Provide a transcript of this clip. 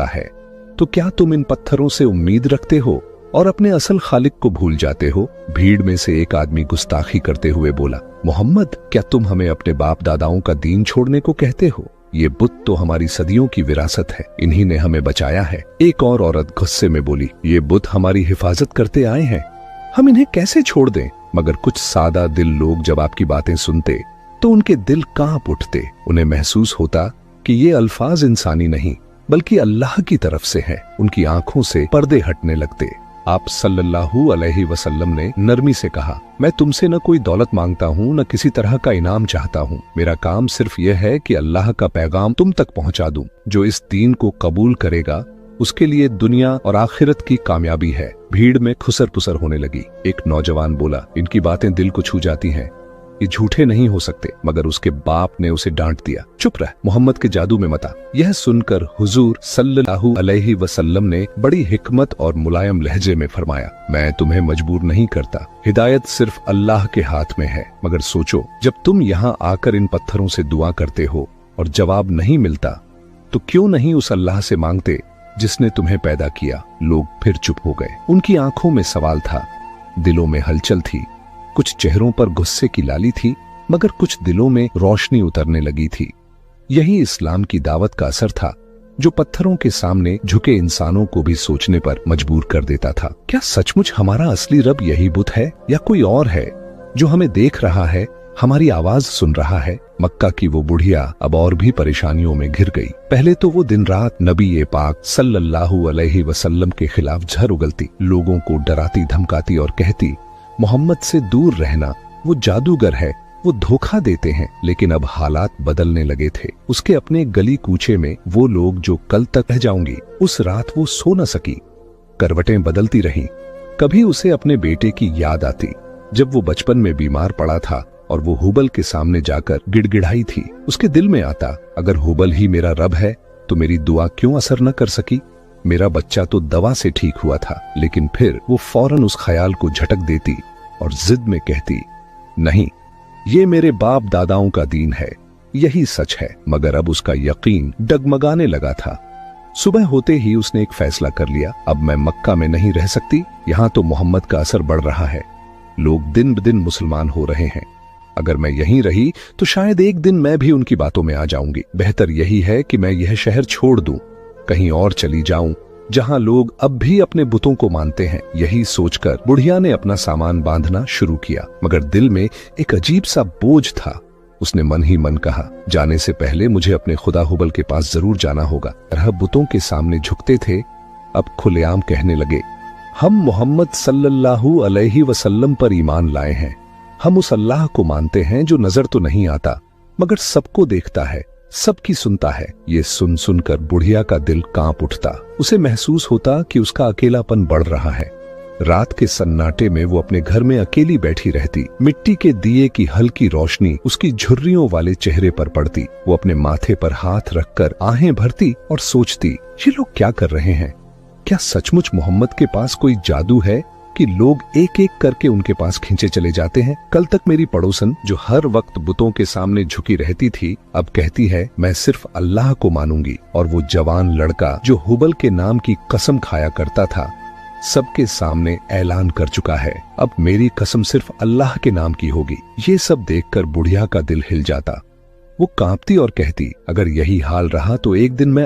है। तो क्या तुम इन पत्थरों से उम्मीद रखते हो और अपने असल खालिक को भूल जाते हो? भीड़ में से एक आदमी गुस्ताखी करते हुए बोला, मोहम्मद, क्या तुम हमें अपने बाप दादाओं का दीन छोड़ने को कहते हो? ये बुत तो हमारी सदियों की विरासत है, इन्हीं ने हमें बचाया है। एक और औरत गुस्से में बोली, ये बुत हमारी हिफाजत करते आए हैं, हम इन्हें कैसे छोड़ दें? मगर कुछ सादा दिल लोग जब आपकी बातें सुनते तो उनके दिल कांप उठते। उन्हें महसूस होता कि ये अल्फाज इंसानी नहीं बल्कि अल्लाह की तरफ से है। उनकी आंखों से पर्दे हटने लगते। आप सल्लल्लाहु अलैहि वसल्लम ने नरमी से कहा, मैं तुमसे न कोई दौलत मांगता हूँ, न किसी तरह का इनाम चाहता हूँ। मेरा काम सिर्फ यह है कि अल्लाह का पैगाम तुम तक पहुँचा दूं। जो इस दीन को कबूल करेगा उसके लिए दुनिया और आखिरत की कामयाबी है। भीड़ में खुसर पुसर होने लगी। एक नौजवान बोला, इनकी बातें दिल को छू जाती हैं, ये झूठे नहीं हो सकते। मगर उसके बाप ने उसे डांट दिया, चुप रह, मोहम्मद के जादू में मत आ। यह सुनकर हुजूर सल्लल्लाहु अलैहि वसल्लम ने बड़ी हिकमत और मुलायम लहजे में फरमाया, मैं तुम्हें मजबूर नहीं करता, हिदायत सिर्फ अल्लाह के हाथ में है। मगर सोचो, जब तुम यहाँ आकर इन पत्थरों से दुआ करते हो और जवाब नहीं मिलता तो क्यों नहीं उस अल्लाह से मांगते जिसने तुम्हें पैदा किया? लोग फिर चुप हो गए। उनकी आंखों में सवाल था, दिलों में हलचल थी। कुछ चेहरों पर गुस्से की लाली थी, मगर कुछ दिलों में रोशनी उतरने लगी थी। यही इस्लाम की दावत का असर था, जो पत्थरों के सामने झुके इंसानों को भी सोचने पर मजबूर कर देता था। क्या सचमुच हमारा असली रब यही बुत है या कोई और है जो हमें देख रहा है, हमारी आवाज सुन रहा है? मक्का की वो बुढ़िया अब और भी परेशानियों में घिर गई। पहले तो वो दिन रात नबी पाक सल्लल्लाहु अलैहि वसल्लम के खिलाफ झर उगलती, लोगों को डराती धमकाती और कहती, मोहम्मद से दूर रहना, वो जादूगर है, वो धोखा देते हैं। लेकिन अब हालात बदलने लगे थे। उसके अपने गली कूचे में वो लोग जो कल तक रह जाऊंगी, उस रात वो सो न सकी। करवटें बदलती रहीं। कभी उसे अपने बेटे की याद आती जब वो बचपन में बीमार पड़ा था और वो हुबल के सामने जाकर गिड़गिड़ाई थी। उसके दिल में आता, अगर हुबल ही मेरा रब है तो मेरी दुआ क्यों असर न कर सकी? मेरा बच्चा तो दवा से ठीक हुआ था। लेकिन फिर वो फौरन उस ख्याल को झटक देती और जिद में कहती, नहीं, ये मेरे बाप दादाओं का दीन है, यही सच है। मगर अब उसका यकीन डगमगाने लगा था। सुबह होते ही उसने एक फैसला कर लिया, अब मैं मक्का में नहीं रह सकती। यहाँ तो मोहम्मद का असर बढ़ रहा है, लोग दिन ब दिन मुसलमान हो रहे हैं। अगर मैं यहीं रही तो शायद एक दिन मैं भी उनकी बातों में आ जाऊंगी। बेहतर यही है कि मैं यह शहर छोड़ दूं, कहीं और चली जाऊं जहां लोग अब भी अपने बुतों को मानते हैं। यही सोचकर बुढ़िया ने अपना सामान बांधना शुरू किया, मगर दिल में एक अजीब सा बोझ था। उसने मन ही मन कहा, जाने से पहले मुझे अपने खुदा हुबल के पास जरूर जाना होगा। तरह बुतों के सामने झुकते थे, अब खुलेआम कहने लगे, हम मोहम्मद सल्लल्लाहु अलैहि वसल्लम पर ईमान लाए हैं। हम उस अल्लाह को मानते हैं जो नजर तो नहीं आता मगर सबको देखता है, सबकी सुनता है। ये सुन सुनकर बुढ़िया का दिल कांप उठता। उसे महसूस होता कि उसका अकेलापन बढ़ रहा है। रात के सन्नाटे में वो अपने घर में अकेली बैठी रहती। मिट्टी के दिए की हल्की रोशनी उसकी झुर्रियों वाले चेहरे पर पड़ती। वो अपने माथे पर हाथ रखकर आहें भरती और सोचती, ये लोग क्या कर रहे हैं? क्या सचमुच मोहम्मद के पास कोई जादू है कि लोग एक एक करके उनके पास खींचे चले जाते हैं? कल तक मेरी पड़ोसन जो हर वक्त बुतों के सामने झुकी रहती थी, अब कहती है मैं सिर्फ अल्लाह को मानूंगी। और वो जवान लड़का जो हुबल के नाम की कसम खाया करता था, सबके सामने ऐलान कर चुका है, अब मेरी कसम सिर्फ अल्लाह के नाम की होगी। ये सब देखकर बुढ़िया का दिल हिल जाता। वो कांपती और कहती, अगर यही हाल रहा तो एक दिन मैं